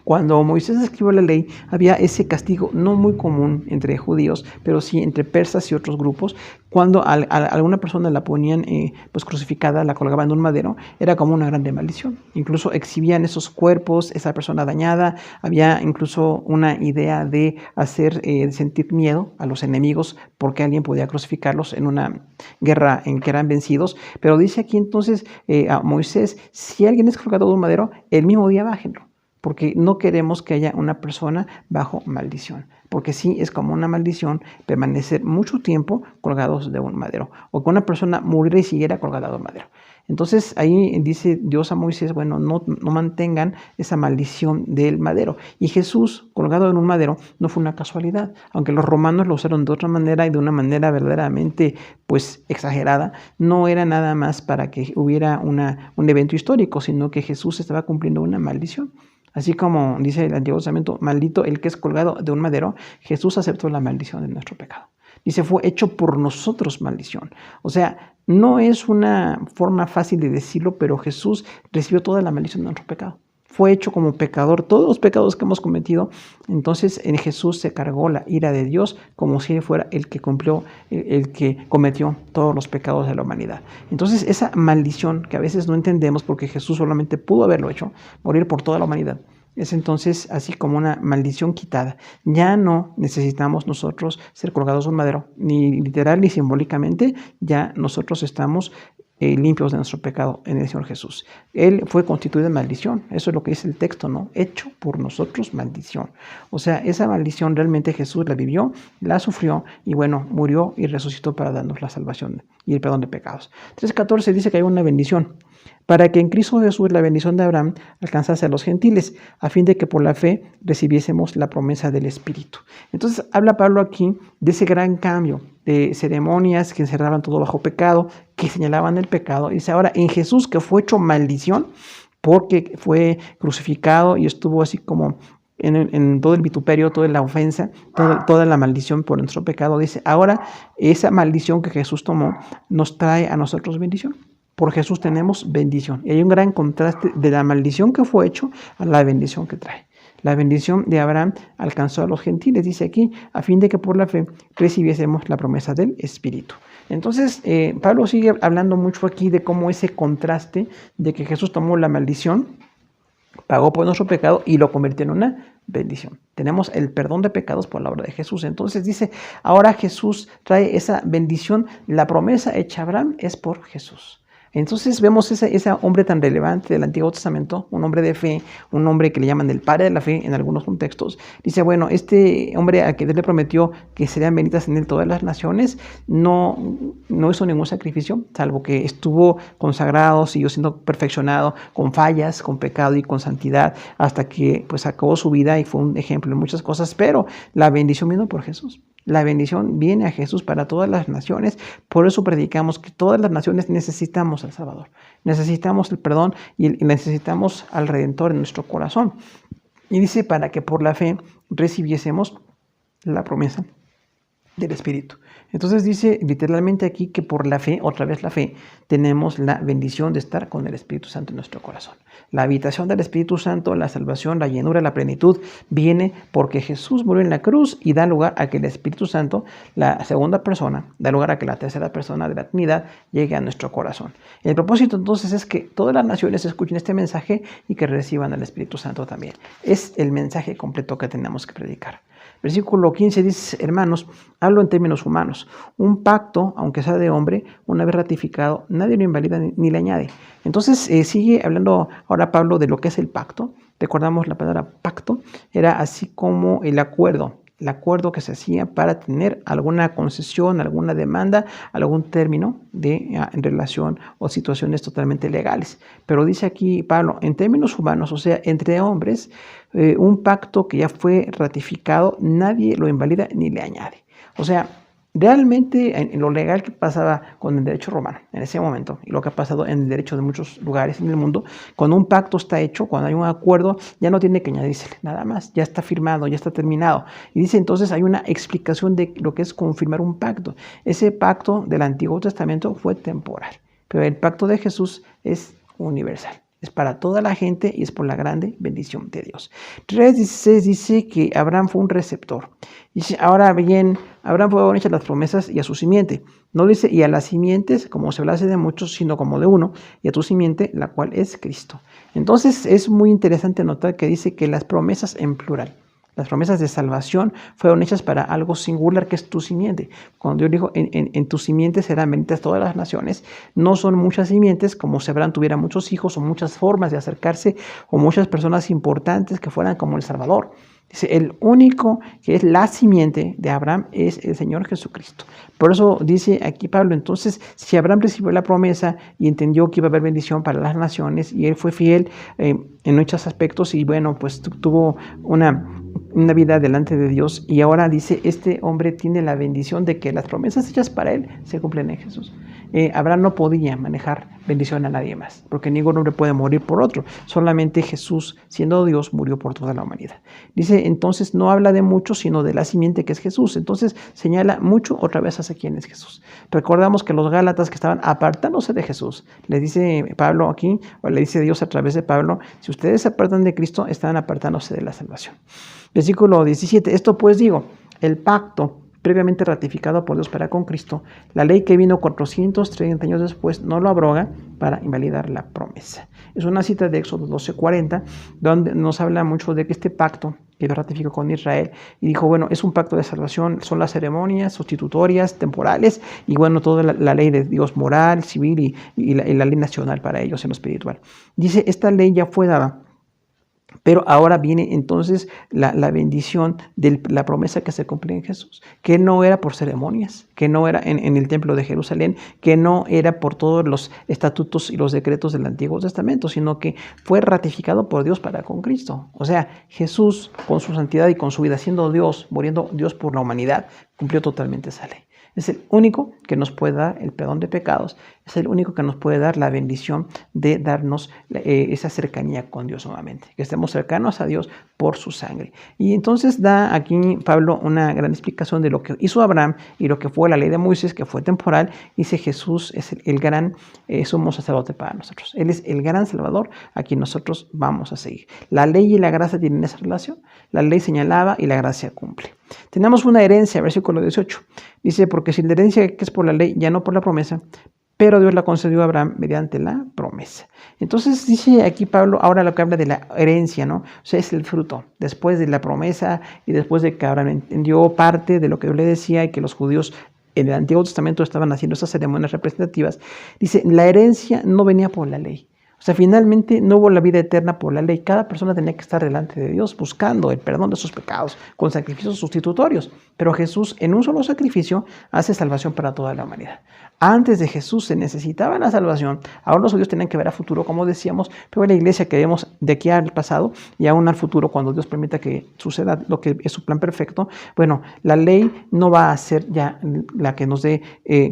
Cuando Moisés escribió la ley, había ese castigo no muy común entre judíos, pero sí entre persas y otros grupos. Cuando a alguna persona la ponían pues crucificada, la colgaban en un madero, era como una grande maldición. Incluso exhibían esos cuerpos, esa persona dañada. Había incluso una idea de hacer sentir miedo a los enemigos porque alguien podía crucificarlos en una guerra en que eran vencidos. Pero dice aquí entonces a Moisés, si alguien es colgado de un madero, el mismo día bájenlo, porque no queremos que haya una persona bajo maldición, porque sí es como una maldición permanecer mucho tiempo colgados de un madero, o que una persona muriera y siguiera colgada de un madero. Entonces ahí dice Dios a Moisés, bueno, no mantengan esa maldición del madero. Y Jesús colgado en un madero no fue una casualidad, aunque los romanos lo usaron de otra manera y de una manera verdaderamente pues exagerada. No era nada más para que hubiera un evento histórico, sino que Jesús estaba cumpliendo una maldición. Así como dice el Antiguo Testamento, maldito el que es colgado de un madero, Jesús aceptó la maldición de nuestro pecado. Dice, fue hecho por nosotros maldición. O sea, no es una forma fácil de decirlo, pero Jesús recibió toda la maldición de nuestro pecado. Fue hecho como pecador, todos los pecados que hemos cometido. Entonces en Jesús se cargó la ira de Dios como si fuera el que cumplió, el que cometió todos los pecados de la humanidad. Entonces esa maldición que a veces no entendemos porque Jesús solamente pudo haberlo hecho, morir por toda la humanidad, es entonces así como una maldición quitada. Ya no necesitamos nosotros ser colgados de un madero, ni literal ni simbólicamente. Ya nosotros estamos limpios de nuestro pecado en el Señor Jesús. Él fue constituido en maldición. Eso es lo que dice el texto, ¿no? Hecho por nosotros maldición. O sea, esa maldición realmente Jesús la vivió, la sufrió y bueno, murió y resucitó para darnos la salvación y el perdón de pecados. 3:14 dice que hay una bendición, para que en Cristo Jesús la bendición de Abraham alcanzase a los gentiles, a fin de que por la fe recibiésemos la promesa del Espíritu. Entonces habla Pablo aquí de ese gran cambio de ceremonias que encerraban todo bajo pecado, que señalaban el pecado. Y dice ahora en Jesús, que fue hecho maldición porque fue crucificado y estuvo así como en todo el vituperio, toda la ofensa, toda la maldición por nuestro pecado. Dice ahora esa maldición que Jesús tomó nos trae a nosotros bendición. Por Jesús tenemos bendición. Y hay un gran contraste de la maldición que fue hecho a la bendición que trae. La bendición de Abraham alcanzó a los gentiles, dice aquí, a fin de que por la fe recibiésemos la promesa del Espíritu. Entonces, Pablo sigue hablando mucho aquí de cómo ese contraste de que Jesús tomó la maldición, pagó por nuestro pecado y lo convirtió en una bendición. Tenemos el perdón de pecados por la obra de Jesús. Entonces dice, ahora Jesús trae esa bendición. La promesa hecha a Abraham es por Jesús. Entonces vemos ese hombre tan relevante del Antiguo Testamento, un hombre de fe, un hombre que le llaman el padre de la fe en algunos contextos. Dice, bueno, este hombre al que Dios le prometió que serían benditas en él todas las naciones, no hizo ningún sacrificio, salvo que estuvo consagrado, siguió siendo perfeccionado, con fallas, con pecado y con santidad, hasta que pues acabó su vida y fue un ejemplo en muchas cosas, pero la bendición vino por Jesús. La bendición viene a Jesús para todas las naciones. Por eso predicamos que todas las naciones necesitamos al Salvador. Necesitamos el perdón y necesitamos al Redentor en nuestro corazón. Y dice, para que por la fe recibiésemos la promesa del Espíritu. Entonces dice literalmente aquí que por la fe, otra vez la fe, tenemos la bendición de estar con el Espíritu Santo en nuestro corazón. La habitación del Espíritu Santo, la salvación, la llenura, la plenitud, viene porque Jesús murió en la cruz y da lugar a que el Espíritu Santo, la segunda persona, da lugar a que la tercera persona de la Trinidad llegue a nuestro corazón. El propósito entonces es que todas las naciones escuchen este mensaje y que reciban al Espíritu Santo también. Es el mensaje completo que tenemos que predicar. Versículo 15 dice, hermanos, hablo en términos humanos. Un pacto, aunque sea de hombre, una vez ratificado, nadie lo invalida ni le añade. Entonces sigue hablando ahora Pablo de lo que es el pacto. Recordamos la palabra pacto, era así como el acuerdo que se hacía para tener alguna concesión, alguna demanda, algún término en relación o situaciones totalmente legales. Pero dice aquí Pablo, en términos humanos, o sea, entre hombres, un pacto que ya fue ratificado, nadie lo invalida ni le añade. O sea, realmente en lo legal que pasaba con el derecho romano en ese momento y lo que ha pasado en el derecho de muchos lugares en el mundo, cuando un pacto está hecho, cuando hay un acuerdo, ya no tiene que añadirse nada más, ya está firmado, ya está terminado. Y dice entonces hay una explicación de lo que es confirmar un pacto. Ese pacto del Antiguo Testamento fue temporal, pero el pacto de Jesús es universal. Es para toda la gente y es por la grande bendición de Dios. 3:16 dice que Abraham fue un receptor. Dice, ahora bien, Abraham fue hechas las promesas y a su simiente. No dice y a las simientes, como se hablase de muchos, sino como de uno, y a tu simiente, la cual es Cristo. Entonces es muy interesante notar que dice que las promesas en plural. Las promesas de salvación fueron hechas para algo singular que es tu simiente. Cuando Dios dijo, en tu simiente serán benditas todas las naciones, no son muchas simientes, como si Abraham tuviera muchos hijos o muchas formas de acercarse o muchas personas importantes que fueran como el Salvador. Dice, el único que es la simiente de Abraham es el Señor Jesucristo. Por eso dice aquí Pablo, entonces, si Abraham recibió la promesa y entendió que iba a haber bendición para las naciones y él fue fiel en muchos aspectos y bueno, pues tuvo una vida delante de Dios y ahora dice, este hombre tiene la bendición de que las promesas hechas para él se cumplen en Jesús. Abraham no podía manejar bendición a nadie más, porque ningún hombre puede morir por otro. Solamente Jesús, siendo Dios, murió por toda la humanidad. Dice, entonces no habla de mucho, sino de la simiente que es Jesús. Entonces señala mucho otra vez hacia quién es Jesús. Recordamos que los gálatas que estaban apartándose de Jesús, le dice Pablo aquí, o le dice Dios a través de Pablo, si ustedes se apartan de Cristo, están apartándose de la salvación. Versículo 17, esto pues digo, el pacto previamente ratificado por Dios para con Cristo, la ley que vino 430 años después no lo abroga para invalidar la promesa. Es una cita de Éxodo 12:40, donde nos habla mucho de que este pacto que Dios ratificó con Israel y dijo, bueno, es un pacto de salvación, son las ceremonias sustitutorias, temporales y bueno, toda la ley de Dios moral, civil y la ley nacional para ellos en lo espiritual. Dice, esta ley ya fue dada, pero ahora viene entonces la bendición de la promesa que se cumple en Jesús, que no era por ceremonias, que no era en el templo de Jerusalén, que no era por todos los estatutos y los decretos del Antiguo Testamento, sino que fue ratificado por Dios para con Cristo. O sea, Jesús con su santidad y con su vida, siendo Dios, muriendo Dios por la humanidad, cumplió totalmente esa ley. Es el único que nos puede dar el perdón de pecados, es el único que nos puede dar la bendición de darnos esa cercanía con Dios nuevamente, que estemos cercanos a Dios por su sangre. Y entonces da aquí Pablo una gran explicación de lo que hizo Abraham y lo que fue la ley de Moisés, que fue temporal. Dice, Jesús es el gran sumo sacerdote para nosotros. Él es el gran Salvador a quien nosotros vamos a seguir. La ley y la gracia tienen esa relación. La ley señalaba y la gracia cumple. Tenemos una herencia, versículo 18. Dice, porque si la herencia que es por la ley, ya no por la promesa, pero Dios la concedió a Abraham mediante la promesa. Entonces dice aquí Pablo, ahora lo que habla de la herencia, ¿no? O sea, es el fruto, después de la promesa y después de que Abraham entendió parte de lo que Dios le decía y que los judíos en el Antiguo Testamento estaban haciendo esas ceremonias representativas. Dice, la herencia no venía por la ley. O sea, finalmente no hubo la vida eterna por la ley. Cada persona tenía que estar delante de Dios buscando el perdón de sus pecados con sacrificios sustitutorios. Pero Jesús, en un solo sacrificio, hace salvación para toda la humanidad. Antes de Jesús se necesitaba la salvación. Ahora los judíos tenían que ver a futuro, como decíamos, pero en la iglesia que vemos de aquí al pasado y aún al futuro, cuando Dios permita que suceda lo que es su plan perfecto. Bueno, la ley no va a ser ya la que nos dé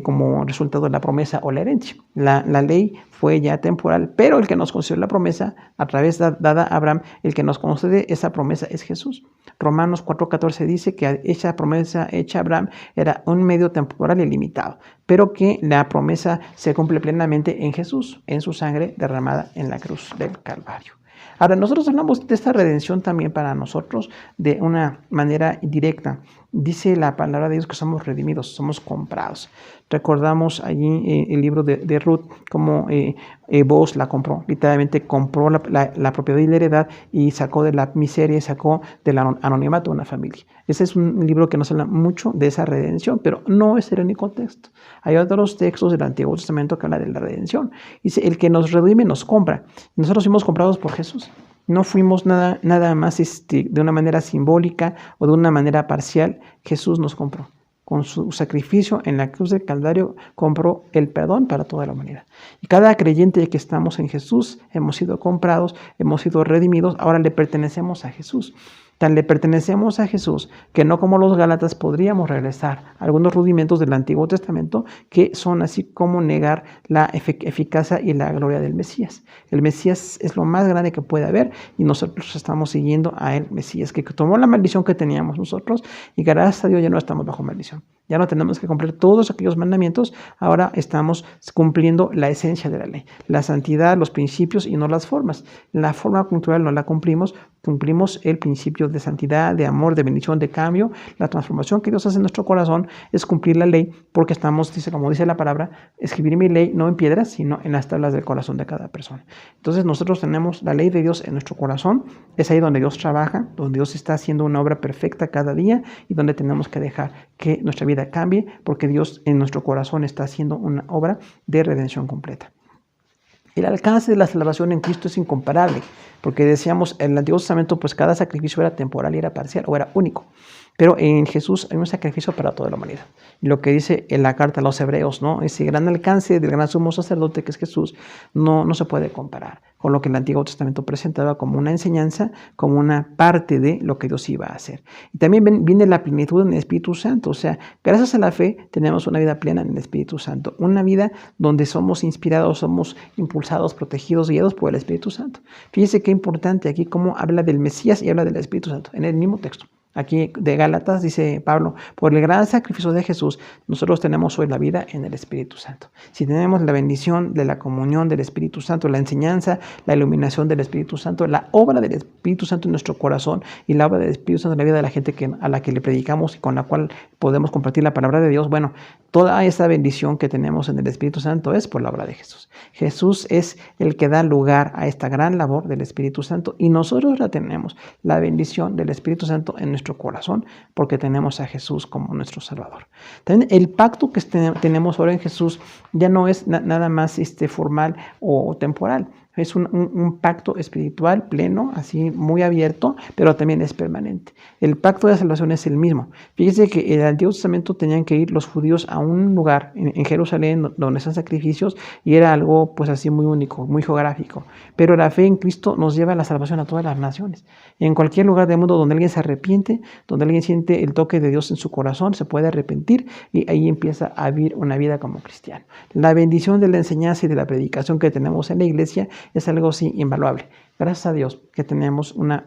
como resultado la promesa o la herencia. La ley fue ya temporal, pero el que nos concedió la promesa a través dada a Abraham, el que nos concede esa promesa es Jesús. Romanos 4:14 dice que esa promesa hecha a Abraham era un medio temporal y limitado, pero que la promesa se cumple plenamente en Jesús, en su sangre derramada en la cruz del Calvario. Ahora, nosotros hablamos de esta redención también para nosotros de una manera directa. Dice la palabra de Dios que somos redimidos, somos comprados. Recordamos allí el libro de Ruth, como Boaz la compró, literalmente compró la propiedad y la heredad y sacó de la miseria, sacó del anonimato a una familia. Ese es un libro que nos habla mucho de esa redención, pero no es el único texto. Hay otros textos del Antiguo Testamento que hablan de la redención. Dice, el que nos redime nos compra. Nosotros fuimos comprados por Jesús. No fuimos nada más de una manera simbólica o de una manera parcial. Jesús nos compró. Con su sacrificio en la cruz del Calvario compró el perdón para toda la humanidad. Y cada creyente que estamos en Jesús hemos sido comprados, hemos sido redimidos, ahora le pertenecemos a Jesús. Tan le pertenecemos a Jesús que no como los gálatas podríamos regresar a algunos rudimentos del Antiguo Testamento que son así como negar la eficacia y la gloria del Mesías. El Mesías es lo más grande que puede haber y nosotros estamos siguiendo a el Mesías que tomó la maldición que teníamos nosotros y gracias a Dios ya no estamos bajo maldición. Ya no tenemos que cumplir todos aquellos mandamientos, ahora estamos cumpliendo la esencia de la ley, la santidad, los principios y no las formas. La forma cultural no la cumplimos el principio de santidad, de amor, de bendición, de cambio. La transformación que Dios hace en nuestro corazón es cumplir la ley, porque estamos, como dice la palabra, escribir mi ley no en piedras, sino en las tablas del corazón de cada persona. Entonces nosotros tenemos la ley de Dios en nuestro corazón, es ahí donde Dios trabaja, donde Dios está haciendo una obra perfecta cada día y donde tenemos que dejar que nuestra vida cambie, porque Dios en nuestro corazón está haciendo una obra de redención completa. El alcance de la salvación en Cristo es incomparable, porque decíamos, en el Antiguo Testamento, pues cada sacrificio era temporal y era parcial o era único. Pero en Jesús hay un sacrificio para toda la humanidad. Y lo que dice en la carta a los Hebreos, ¿no? Ese gran alcance del gran sumo sacerdote que es Jesús, no se puede comparar con lo que el Antiguo Testamento presentaba como una enseñanza, como una parte de lo que Dios iba a hacer. Y también viene la plenitud en el Espíritu Santo. O sea, gracias a la fe tenemos una vida plena en el Espíritu Santo. Una vida donde somos inspirados, somos impulsados, protegidos, guiados por el Espíritu Santo. Fíjense qué importante aquí cómo habla del Mesías y habla del Espíritu Santo en el mismo texto. Aquí de Gálatas dice Pablo, por el gran sacrificio de Jesús, nosotros tenemos hoy la vida en el Espíritu Santo. Si tenemos la bendición de la comunión del Espíritu Santo, la enseñanza, la iluminación del Espíritu Santo, la obra del Espíritu Santo en nuestro corazón y la obra del Espíritu Santo en la vida de la gente a la que le predicamos y con la cual podemos compartir la palabra de Dios, bueno, toda esa bendición que tenemos en el Espíritu Santo es por la obra de Jesús. Jesús es el que da lugar a esta gran labor del Espíritu Santo y nosotros la tenemos, la bendición del Espíritu Santo en nuestro corazón, porque tenemos a Jesús como nuestro Salvador. También el pacto que tenemos ahora en Jesús ya no es nada más formal o temporal. Es un pacto espiritual pleno, así muy abierto, pero también es permanente. El pacto de salvación es el mismo. Fíjense que en el Antiguo Testamento tenían que ir los judíos a un lugar en Jerusalén donde están sacrificios y era algo pues así muy único, muy geográfico. Pero la fe en Cristo nos lleva a la salvación a todas las naciones. En cualquier lugar del mundo donde alguien se arrepiente, donde alguien siente el toque de Dios en su corazón, se puede arrepentir y ahí empieza a vivir una vida como cristiano. La bendición de la enseñanza y de la predicación que tenemos en la iglesia es algo así invaluable. Gracias a Dios que tenemos una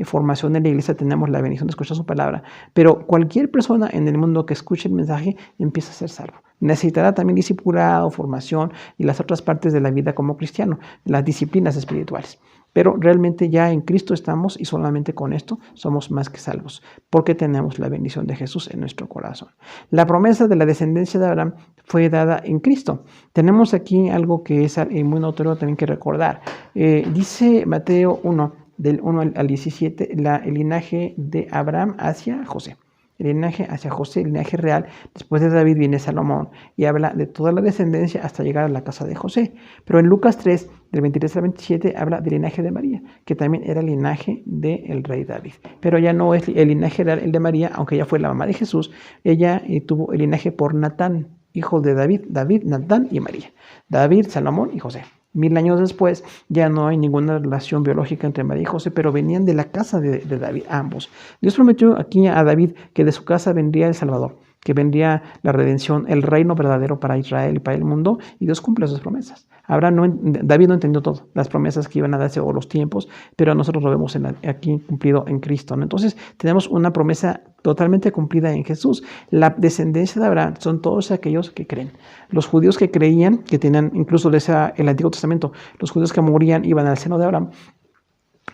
formación en la iglesia, tenemos la bendición de escuchar su palabra, pero cualquier persona en el mundo que escuche el mensaje empieza a ser salvo. Necesitará también discipulado, formación y las otras partes de la vida como cristiano, las disciplinas espirituales. Pero realmente ya en Cristo estamos y solamente con esto somos más que salvos, porque tenemos la bendición de Jesús en nuestro corazón. La promesa de la descendencia de Abraham fue dada en Cristo. Tenemos aquí algo que es muy notorio también que recordar. Dice Mateo 1, del 1 al 17, el linaje de Abraham hacia José. El linaje hacia José, el linaje real, después de David viene Salomón y habla de toda la descendencia hasta llegar a la casa de José. Pero en Lucas 3, del 23 al 27, habla del linaje de María, que también era el linaje del rey David. Pero ya no es el linaje real el de María, aunque ella fue la mamá de Jesús, ella tuvo el linaje por Natán, hijo de David, Natán y María. David, Salomón y José. 1000 años después ya no hay ninguna relación biológica entre María y José, pero venían de la casa de David, ambos. Dios prometió aquí a David que de su casa vendría el Salvador, que vendría la redención, el reino verdadero para Israel y para el mundo, y Dios cumple sus promesas. David no entendió todo, las promesas que iban a darse o los tiempos, pero nosotros lo vemos aquí cumplido en Cristo, ¿no? Entonces tenemos una promesa totalmente cumplida en Jesús. La descendencia de Abraham son todos aquellos que creen. Los judíos que creían, que tenían incluso el Antiguo Testamento, los judíos que morían iban al seno de Abraham.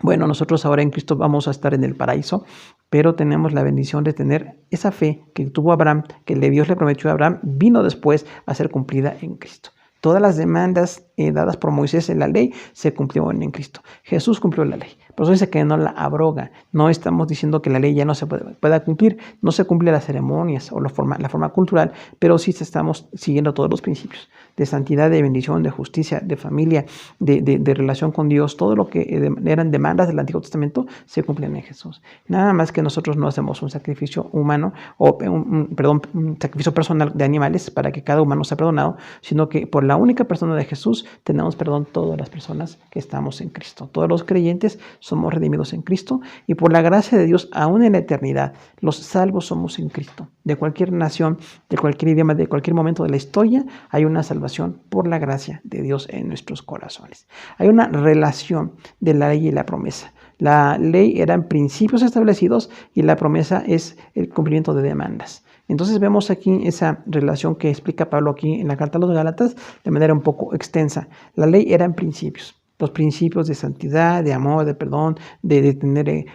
Bueno, nosotros ahora en Cristo vamos a estar en el paraíso, pero tenemos la bendición de tener esa fe que tuvo Abraham, que Dios le prometió a Abraham, vino después a ser cumplida en Cristo. Todas las demandas dadas por Moisés en la ley se cumplieron en Cristo. Jesús cumplió la ley. Por eso dice que no la abroga. No estamos diciendo que la ley ya no se pueda cumplir. No se cumple las ceremonias o la forma cultural, pero sí estamos siguiendo todos los principios de santidad, de bendición, de justicia, de familia, de relación con Dios. Todo lo que eran demandas del Antiguo Testamento se cumplen en Jesús. Nada más que nosotros no hacemos un sacrificio humano o un sacrificio personal de animales para que cada humano sea perdonado, sino que por la única persona de Jesús tenemos perdón todas las personas que estamos en Cristo. Todos los creyentes somos redimidos en Cristo y por la gracia de Dios, aún en la eternidad, los salvos somos en Cristo. De cualquier nación, de cualquier idioma, de cualquier momento de la historia, hay una salvación por la gracia de Dios en nuestros corazones. Hay una relación de la ley y la promesa. La ley eran principios establecidos y la promesa es el cumplimiento de demandas. Entonces vemos aquí esa relación que explica Pablo aquí en la carta a los Gálatas de manera un poco extensa. La ley eran principios. Los principios de santidad, de amor, de perdón, de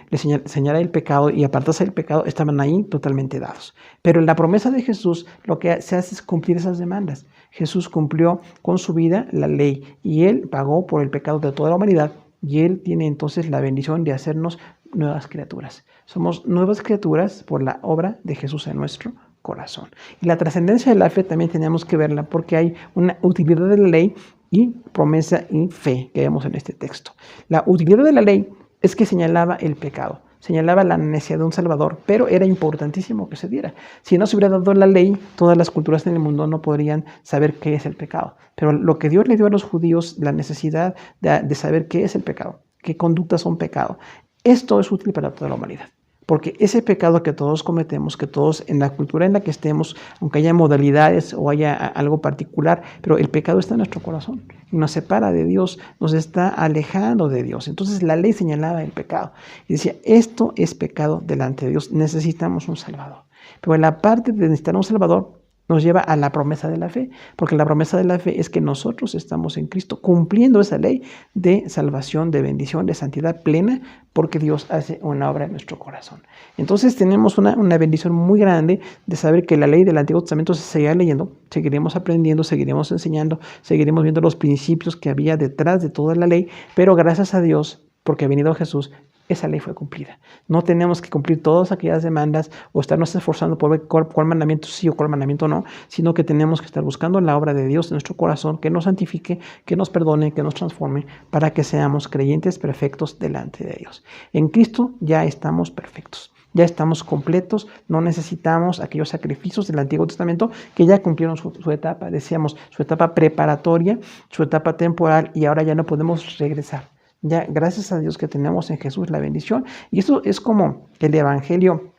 señalar el pecado y apartarse del pecado estaban ahí totalmente dados. Pero en la promesa de Jesús lo que se hace es cumplir esas demandas. Jesús cumplió con su vida la ley y Él pagó por el pecado de toda la humanidad y Él tiene entonces la bendición de hacernos nuevas criaturas. Somos nuevas criaturas por la obra de Jesús en nuestro corazón. Y la trascendencia de la fe también tenemos que verla porque hay una utilidad de la ley y promesa y fe que vemos en este texto. La utilidad de la ley es que señalaba el pecado, señalaba la necesidad de un Salvador, pero era importantísimo que se diera. Si no se hubiera dado la ley, todas las culturas en el mundo no podrían saber qué es el pecado. Pero lo que Dios le dio a los judíos, la necesidad de saber qué es el pecado, qué conductas son pecado, esto es útil para toda la humanidad. Porque ese pecado que todos cometemos, que todos en la cultura en la que estemos, aunque haya modalidades o haya algo particular, pero el pecado está en nuestro corazón, nos separa de Dios, nos está alejando de Dios. Entonces la ley señalaba el pecado y decía, esto es pecado delante de Dios, necesitamos un Salvador. Pero en la parte de necesitar un Salvador, nos lleva a la promesa de la fe, porque la promesa de la fe es que nosotros estamos en Cristo cumpliendo esa ley de salvación, de bendición, de santidad plena, porque Dios hace una obra en nuestro corazón. Entonces tenemos una bendición muy grande de saber que la ley del Antiguo Testamento se seguirá leyendo, seguiremos aprendiendo, seguiremos enseñando, seguiremos viendo los principios que había detrás de toda la ley, pero gracias a Dios, porque ha venido Jesús, esa ley fue cumplida. No tenemos que cumplir todas aquellas demandas o estarnos esforzando por ver cuál mandamiento sí o cuál mandamiento no, sino que tenemos que estar buscando la obra de Dios en nuestro corazón, que nos santifique, que nos perdone, que nos transforme, para que seamos creyentes perfectos delante de Dios. En Cristo ya estamos perfectos. Ya estamos completos, no necesitamos aquellos sacrificios del Antiguo Testamento que ya cumplieron su etapa, decíamos, su etapa preparatoria, su etapa temporal, y ahora ya no podemos regresar. Ya, gracias a Dios que tenemos en Jesús la bendición. Y esto es como el Evangelio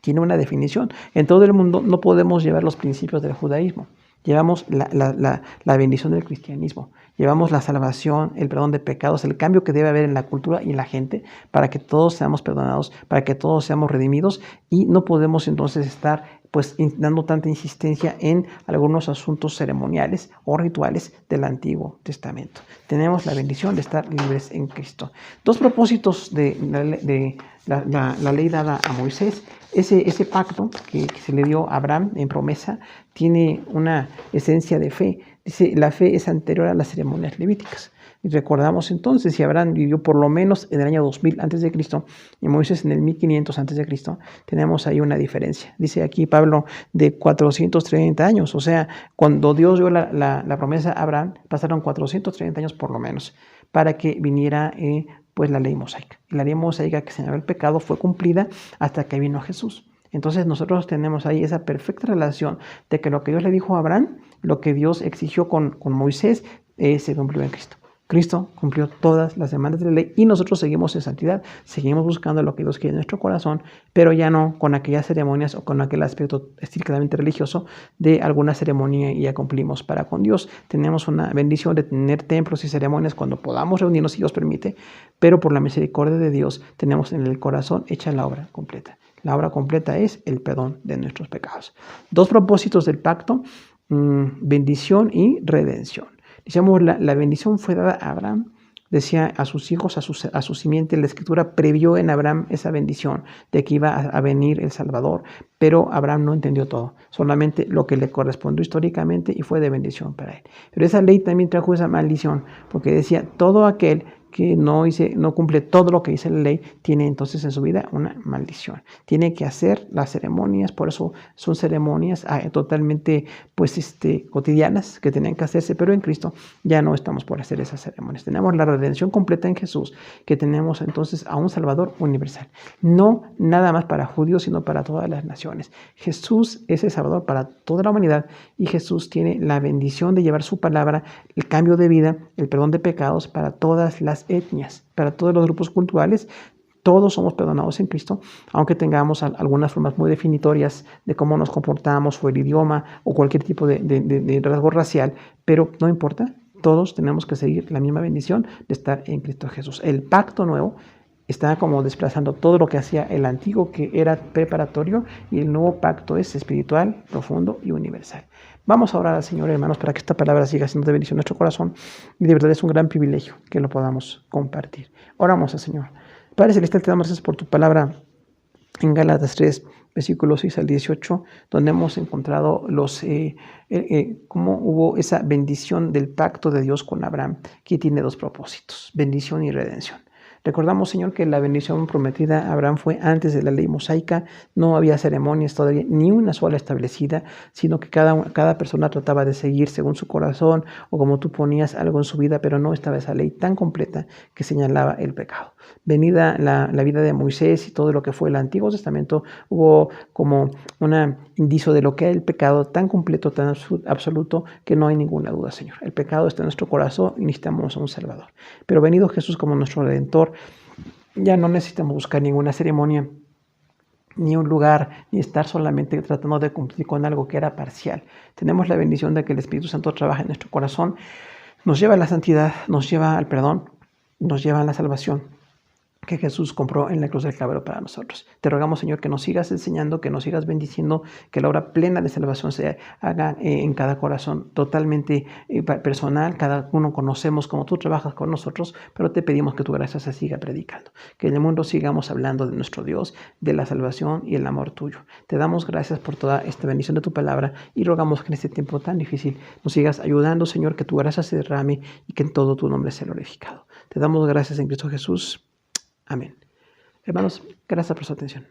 tiene una definición. En todo el mundo no podemos llevar los principios del judaísmo. Llevamos la bendición del cristianismo. Llevamos la salvación, el perdón de pecados, el cambio que debe haber en la cultura y en la gente para que todos seamos perdonados, para que todos seamos redimidos. Y no podemos entonces estar dando tanta insistencia en algunos asuntos ceremoniales o rituales del Antiguo Testamento. Tenemos la bendición de estar libres en Cristo. Dos propósitos de la ley dada a Moisés. Ese pacto que se le dio a Abraham en promesa tiene una esencia de fe. Dice, la fe es anterior a las ceremonias levíticas. Y recordamos entonces, si Abraham vivió por lo menos en el año 2000 a.C. y Moisés en el 1500 a.C., tenemos ahí una diferencia. Dice aquí Pablo de 430 años, o sea, cuando Dios dio la promesa a Abraham, pasaron 430 años por lo menos para que viniera la ley mosaica. Y la ley mosaica que señalaba el pecado fue cumplida hasta que vino Jesús. Entonces nosotros tenemos ahí esa perfecta relación de que lo que Dios le dijo a Abraham, lo que Dios exigió con Moisés, se cumplió en Cristo. Cristo cumplió todas las demandas de la ley y nosotros seguimos en santidad, seguimos buscando lo que Dios quiere en nuestro corazón, pero ya no con aquellas ceremonias o con aquel aspecto estrictamente religioso de alguna ceremonia y ya cumplimos para con Dios. Tenemos una bendición de tener templos y ceremonias cuando podamos reunirnos, si Dios permite, pero por la misericordia de Dios tenemos en el corazón hecha la obra completa. La obra completa es el perdón de nuestros pecados. Dos propósitos del pacto, bendición y redención. Decíamos, la bendición fue dada a Abraham, decía a sus hijos, a su simiente. La Escritura previó en Abraham esa bendición de que iba a venir el Salvador, pero Abraham no entendió todo, solamente lo que le correspondió históricamente y fue de bendición para él. Pero esa ley también trajo esa maldición, porque decía, todo aquel que no cumple todo lo que dice la ley, tiene entonces en su vida una maldición. Tiene que hacer las ceremonias, por eso son ceremonias totalmente cotidianas que tenían que hacerse, pero en Cristo ya no estamos por hacer esas ceremonias. Tenemos la redención completa en Jesús, que tenemos entonces a un Salvador universal. No nada más para judíos, sino para todas las naciones. Jesús es el Salvador para toda la humanidad y Jesús tiene la bendición de llevar su palabra, el cambio de vida, el perdón de pecados para todas las etnias, para todos los grupos culturales. Todos somos perdonados en Cristo, aunque tengamos algunas formas muy definitorias de cómo nos comportamos, o el idioma, o cualquier tipo de rasgo racial, pero no importa, todos tenemos que seguir la misma bendición de estar en Cristo Jesús. El pacto nuevo está como desplazando todo lo que hacía el antiguo, que era preparatorio, y el nuevo pacto es espiritual, profundo y universal. Vamos a orar al Señor, hermanos, para que esta palabra siga siendo de bendición en nuestro corazón, y de verdad es un gran privilegio que lo podamos compartir. Oramos al Señor. Padre Celestial, te damos gracias por tu palabra en Gálatas 3, versículos 6 al 18, donde hemos encontrado cómo hubo esa bendición del pacto de Dios con Abraham, que tiene dos propósitos: bendición y redención. Recordamos, Señor, que la bendición prometida a Abraham fue antes de la ley mosaica. No había ceremonias todavía, ni una sola establecida, sino que cada persona trataba de seguir según su corazón o como tú ponías algo en su vida, pero no estaba esa ley tan completa que señalaba el pecado. Venida la vida de Moisés y todo lo que fue el Antiguo Testamento, hubo como un indicio de lo que era el pecado tan completo, tan absoluto, que no hay ninguna duda, Señor. El pecado está en nuestro corazón y necesitamos a un Salvador. Pero venido Jesús como nuestro Redentor, ya no necesitamos buscar ninguna ceremonia, ni un lugar, ni estar solamente tratando de cumplir con algo que era parcial. Tenemos la bendición de que el Espíritu Santo trabaja en nuestro corazón, nos lleva a la santidad, nos lleva al perdón, nos lleva a la salvación que Jesús compró en la cruz del Calvario para nosotros. Te rogamos, Señor, que nos sigas enseñando, que nos sigas bendiciendo, que la obra plena de salvación se haga en cada corazón, totalmente personal. Cada uno conocemos cómo tú trabajas con nosotros, pero te pedimos que tu gracia se siga predicando, que en el mundo sigamos hablando de nuestro Dios, de la salvación y el amor tuyo. Te damos gracias por toda esta bendición de tu palabra y rogamos que en este tiempo tan difícil nos sigas ayudando, Señor, que tu gracia se derrame y que en todo tu nombre sea glorificado. Te damos gracias en Cristo Jesús. Amén. Hermanos, gracias por su atención.